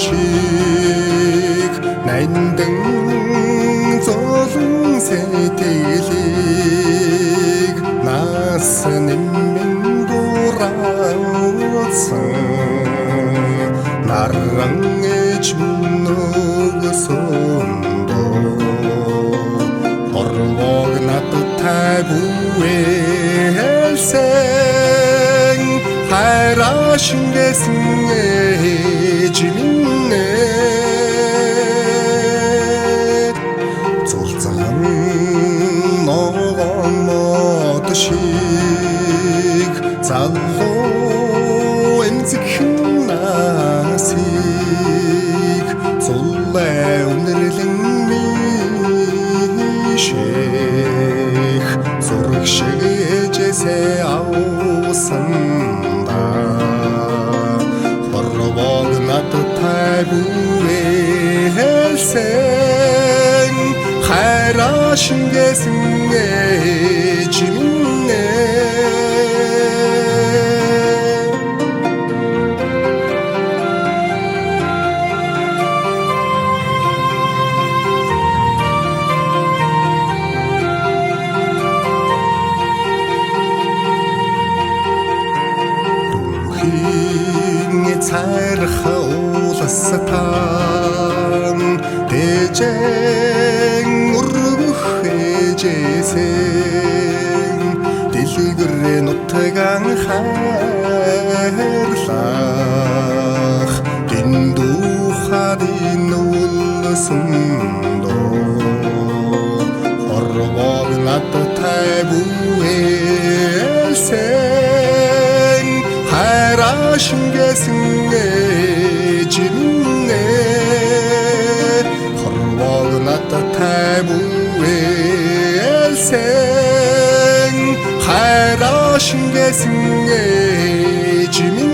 шиг найдан золон сэтгэлийг нас нэмэн дураасан наран ээж нөгсөндөө хорвог надтай бүэлсэн хайраа шингээсэн ээж минь зулцан ногоомод шиг залуу эмзэгхэн насыг зулай үнэрлэн мишэх зураг шиг ээжээсээ авсанда хорвог надтай бүэлсэн хайраа шингээсэн ээж минь цайрах ууластан дэжэн өргөх ээжээсэн дэлгэр нутган хайрлах дэндухадын үлсэндөө хорвог надтай бүэлсэн хайраа шингээсэн ээж минь хорвог надтай бүэлсэн хайраа шингээсэн ээж минь